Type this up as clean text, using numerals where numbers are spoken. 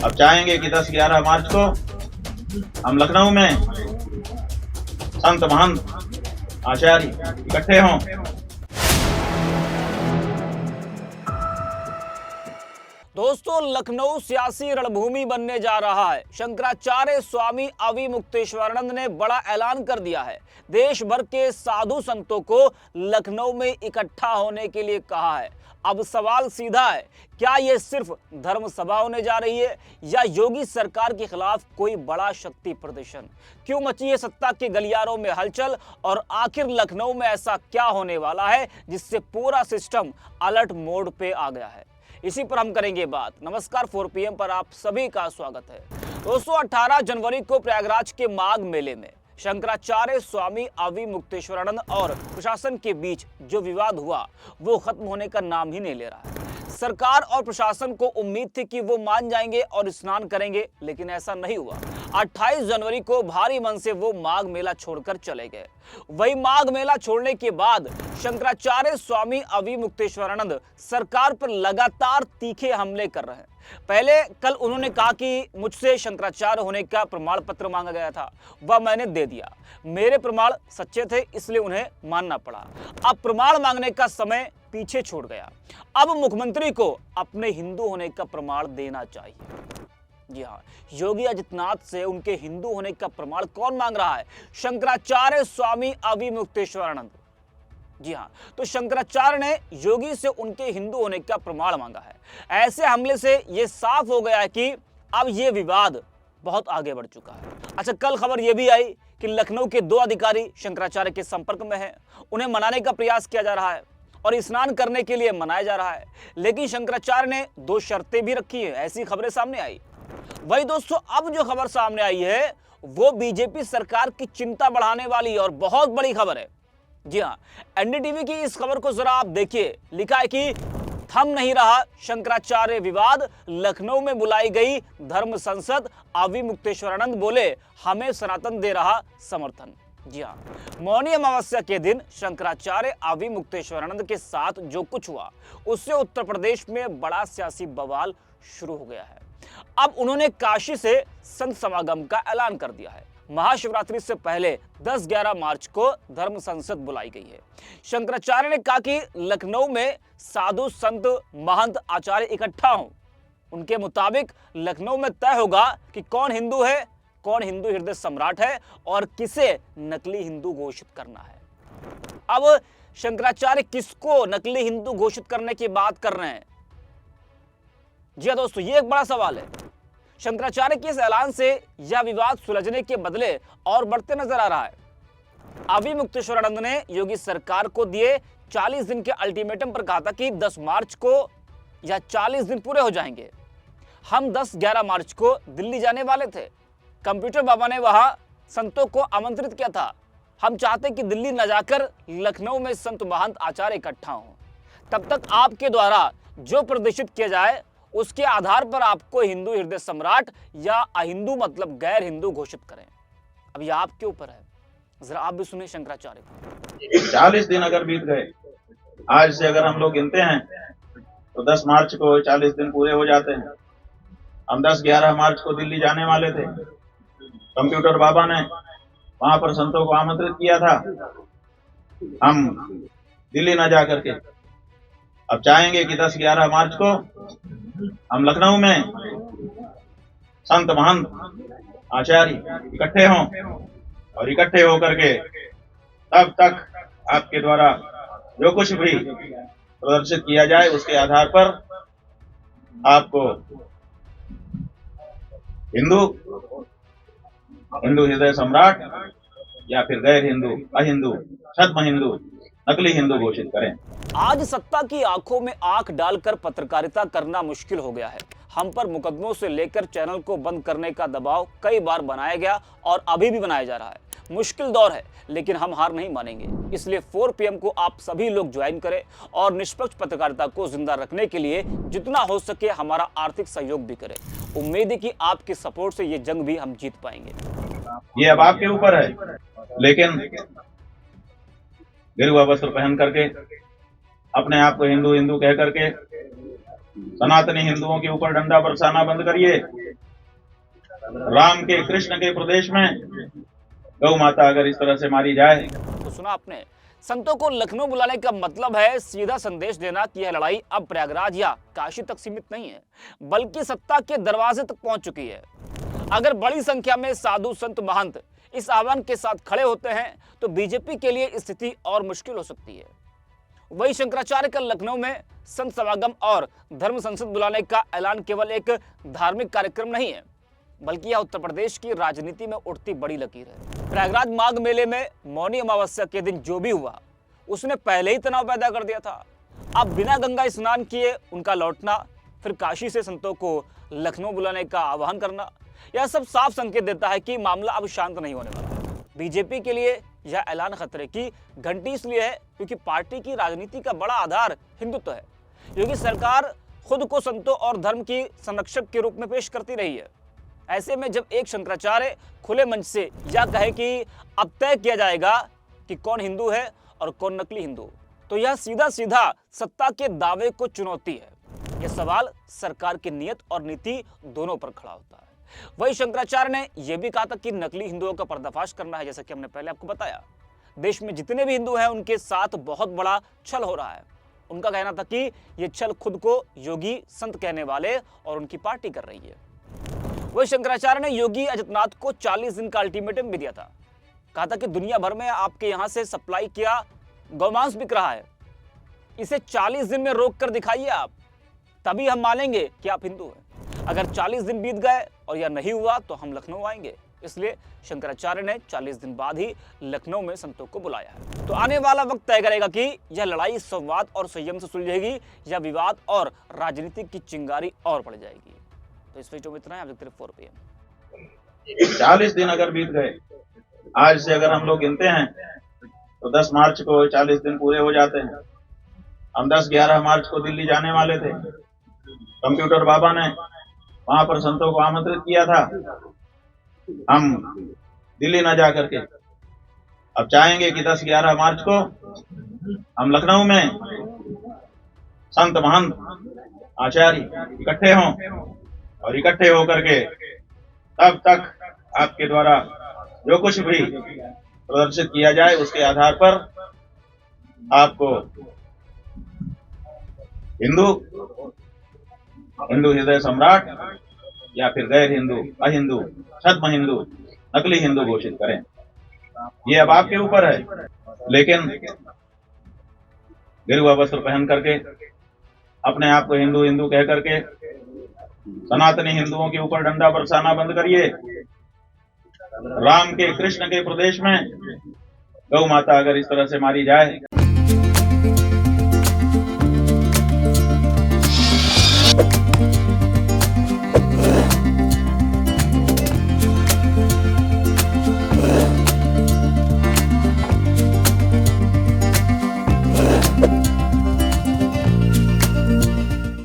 अब चाहेंगे कि 10-11 मार्च को हम लखनऊ में संत महंत आचार्य इकट्ठे हों। दोस्तों, लखनऊ सियासी रणभूमि बनने जा रहा है। शंकराचार्य स्वामी अविमुक्तेश्वरानंद ने बड़ा ऐलान कर दिया है। देश भर के साधु संतों को लखनऊ में इकट्ठा होने के लिए कहा है। अब सवाल सीधा है, क्या ये सिर्फ धर्म सभा होने जा रही है या योगी सरकार के खिलाफ कोई बड़ा शक्ति प्रदर्शन? क्यों मची है सत्ता के गलियारों में हलचल और आखिर लखनऊ में ऐसा क्या होने वाला है जिससे पूरा सिस्टम अलर्ट मोड पे आ गया है? इसी पर हम करेंगे बात। नमस्कार, 4 PM पर आप सभी का स्वागत है। दोस्तों, 18 जनवरी को प्रयागराज के माघ मेले में शंकराचार्य स्वामी अविमुक्तेश्वरानंद और प्रशासन के बीच जो विवाद हुआ वो खत्म होने का नाम ही नहीं ले रहा है। सरकार और प्रशासन को उम्मीद थी कि वो मान जाएंगे और स्नान करेंगे, लेकिन ऐसा नहीं हुआ। 28 जनवरी को भारी मन से वो माघ मेला छोड़कर चले गए। वही माघ मेला छोड़ने के बाद शंकराचार्य स्वामी अविमुक्तेश्वरानंद सरकार पर लगातार तीखे हमले कर रहे हैं। पहले कल उन्होंने कहा कि मुझसे शंकराचार्य होने का प्रमाण पत्र मांगा गया था, वह मैंने दे दिया। मेरे प्रमाण सच्चे थे, इसलिए उन्हें मानना पड़ा। अब प्रमाण मांगने का समय पीछे छूट गया। अब मुख्यमंत्री को अपने हिंदू होने का प्रमाण देना चाहिए। जी हाँ, योगी आदित्यनाथ से उनके हिंदू होने का प्रमाण कौन मांग रहा है? शंकराचार्य स्वामी अविमुक्तेश्वरानंद। जी हाँ, तो शंकराचार्य ने योगी से उनके हिंदू होने का प्रमाण मांगा है। ऐसे हमले से यह साफ हो गया है कि अब यह विवाद बहुत आगे बढ़ चुका है। अच्छा, कल खबर यह भी आई कि लखनऊ के 2 अधिकारी शंकराचार्य के संपर्क में हैं। उन्हें मनाने का प्रयास किया जा रहा है और स्नान करने के लिए मनाया जा रहा है, लेकिन शंकराचार्य ने 2 शर्तें भी रखी है। ऐसी खबरें सामने आई। वही दोस्तों, अब जो खबर सामने आई है वो बीजेपी सरकार की चिंता बढ़ाने वाली और बहुत बड़ी खबर है। जी हाँ, एनडीटीवी की इस खबर को जरा आप देखिए। लिखा है कि थम नहीं रहा शंकराचार्य विवाद, लखनऊ में बुलाई गई धर्म संसद, अविमुक्तेश्वरानंद बोले हमें सनातन दे रहा समर्थन। जी हाँ, मौनी अमावस्या के दिन शंकराचार्य अविमुक्तेश्वरानंद के साथ जो कुछ हुआ उससे उत्तर प्रदेश में बड़ा सियासी बवाल शुरू हो गया है। अब उन्होंने काशी से संत समागम का ऐलान कर दिया है। महाशिवरात्रि से पहले 10-11 मार्च को धर्म संसद बुलाई गई है। शंकराचार्य ने कहा कि लखनऊ में साधु संत महंत आचार्य इकट्ठा हों। उनके मुताबिक लखनऊ में तय होगा कि कौन हिंदू है, कौन हिंदू हृदय सम्राट है और किसे नकली हिंदू घोषित करना है। अब शंकराचार्य किसको नकली हिंदू घोषित करने की बात कर रहे हैं? जी हाँ दोस्तों, ये एक बड़ा सवाल है। शंकराचार्य के इस ऐलान से यह विवाद सुलझने के बदले और बढ़ते नजर आ रहा है। अविमुक्तेश्वरानंद ने योगी सरकार को दिए 40 दिन के अल्टीमेटम पर कहा था कि 10 मार्च को या 40 दिन पूरे हो जाएंगे। हम 10-11 मार्च को दिल्ली जाने वाले थे। कंप्यूटर बाबा ने वहां संतों को आमंत्रित किया था। हम चाहते कि दिल्ली न जाकर लखनऊ में संत महंत आचार्य इकट्ठा हों। तब तक आपके द्वारा जो प्रदर्शित किया जाए उसके आधार पर आपको हिंदू हृदय सम्राट या अहिंदू मतलब गैर हिंदू घोषित करें। अब ये आपके ऊपर है। जरा आप भी सुने शंकराचार्य को। 40 दिन अगर बीत गए, आज से अगर हम लोग गिनते हैं तो 10 मार्च को 40 दिन पूरे हो जाते हैं। हम 10-11 मार्च को दिल्ली जाने वाले थे। कंप्यूटर बाबा ने वहां पर संतों को आमंत्रित किया था। हम दिल्ली न जा करके अब चाहेंगे कि 10-11 मार्च को हम लखनऊ में संत महंत आचार्य इकट्ठे हों और इकट्ठे होकर के तब तक आपके द्वारा जो कुछ भी प्रदर्शित किया जाए उसके आधार पर आपको हिंदू हृदय सम्राट या फिर गैर हिंदू, अहिंदू, छद्म हिंदू, नकली हिंदू घोषित करें। आज सत्ता की आंखों में आंख डालकर पत्रकारिता करना मुश्किल हो गया है। हम पर मुकदमों से लेकर चैनल को बंद करने का दबाव कई बार बनाया गया और अभी भी बनाया जा रहा है। मुश्किल दौर है, लेकिन हम हार नहीं मानेंगे। इसलिए 4 PM को आप सभी लोग ज्वाइन करें और निष्पक्ष पत्रकारिता को जिंदा रखने के लिए जितना हो सके हमारा आर्थिक सहयोग भी करें। उम्मीद है कि आपके सपोर्ट से ये जंग भी हम जीत पाएंगे। ये अब आपके ऊपर है, लेकिन गिरुआ वस्त्र पहन करके अपने आप को हिंदू हिंदू कह करके सनातनी हिंदुओं के ऊपर डंडा बरसाना बंद करिए। राम के कृष्ण के प्रदेश में गौ माता अगर इस तरह से मारी जाए। तो सुना आपने, संतों को लखनऊ बुलाने का मतलब है सीधा संदेश देना कि यह लड़ाई अब प्रयागराज या काशी तक सीमित नहीं है, बल्कि सत्ता के दरवाजे तक पहुंच चुकी है। अगर बड़ी संख्या में साधु संत महंत इस आह्वान के साथ खड़े होते हैं तो बीजेपी के लिए स्थिति और मुश्किल हो सकती है। वही शंकराचार्य का लखनऊ में संत समागम और धर्म संसद बुलाने का ऐलान केवल एक धार्मिक कार्यक्रम नहीं है, बल्कि यह उत्तर प्रदेश की राजनीति में उठती बड़ी लकीर है। प्रयागराज माघ मेले में मौनी अमावस्या के दिन जो भी हुआ उसने पहले ही तनाव पैदा कर दिया था। अब बिना गंगा स्नान किए उनका लौटना, फिर काशी से संतों को लखनऊ बुलाने का आह्वान करना, यह सब साफ संकेत देता है कि मामला अब शांत नहीं होने वाला। बीजेपी के लिए यह ऐलान खतरे की घंटी इसलिए है क्योंकि पार्टी की राजनीति का बड़ा आधार हिंदुत्व है। योगी सरकार खुद को संतों और धर्म की संरक्षक के रूप में पेश करती रही है। ऐसे में जब एक शंकराचार्य खुले मंच से यह कहे कि अब तय किया जाएगा कि कौन हिंदू है और कौन नकली हिंदू, तो यह सीधा सीधा सत्ता के दावे को चुनौती है। यह सवाल सरकार की नीयत और नीति दोनों पर खड़ा होता है। वही शंकराचार्य ने यह भी कहा था कि नकली हिंदुओं का पर्दाफाश करना है। जैसा कि हमने पहले आपको बताया, देश में जितने भी हिंदू हैं उनके साथ बहुत बड़ा छल हो रहा है। उनका कहना था कि यह छल खुद को योगी संत कहने वाले और उनकी पार्टी कर रही है। वही शंकराचार्य ने योगी आदित्यनाथ को 40 दिन का अल्टीमेटम भी दिया था। कहा था कि दुनिया भर में आपके यहां से सप्लाई किया गौमांस बिक रहा है, इसे 40 दिन में रोक कर दिखाइए आप, तभी हम मानेंगे कि आप हिंदू हैं। अगर 40 दिन बीत गए और यह नहीं हुआ तो हम लखनऊ आएंगे। इसलिए शंकराचार्य ने 40 दिन बाद ही लखनऊ में संतों को बुलाया है। तो आने वाला वक्त तय करेगा कि यह लड़ाई संवाद और संयम से सुलझेगी या विवाद और राजनीति की चिंगारी और बढ़ जाएगी। तो इस वीडियो में इतना है। आप देखते रहिए 4 PM। 40 दिन अगर बीत गए, आज से अगर हम लोग गिनते हैं तो 10 मार्च को 40 दिन पूरे हो जाते हैं। हम 10-11 मार्च को दिल्ली जाने वाले थे। कंप्यूटर बाबा ने वहां पर संतों को आमंत्रित किया था। हम दिल्ली न जा करके अब चाहेंगे कि 10-11 मार्च को हम लखनऊ में संत महंत आचार्य इकट्ठे हों और इकट्ठे होकर के तब तक आपके द्वारा जो कुछ भी प्रदर्शित किया जाए उसके आधार पर आपको हिंदू हृदय सम्राट या फिर गैर हिंदू, अहिंदू, छद्म हिंदू, नकली हिंदू घोषित करें। ये अब आपके ऊपर है। लेकिन गिरुआ वस्त्र पहन करके अपने आप को हिंदू हिंदू कह करके सनातनी हिंदुओं के ऊपर डंडा बरसाना बंद करिए। राम के कृष्ण के प्रदेश में गौ माता अगर इस तरह से मारी जाए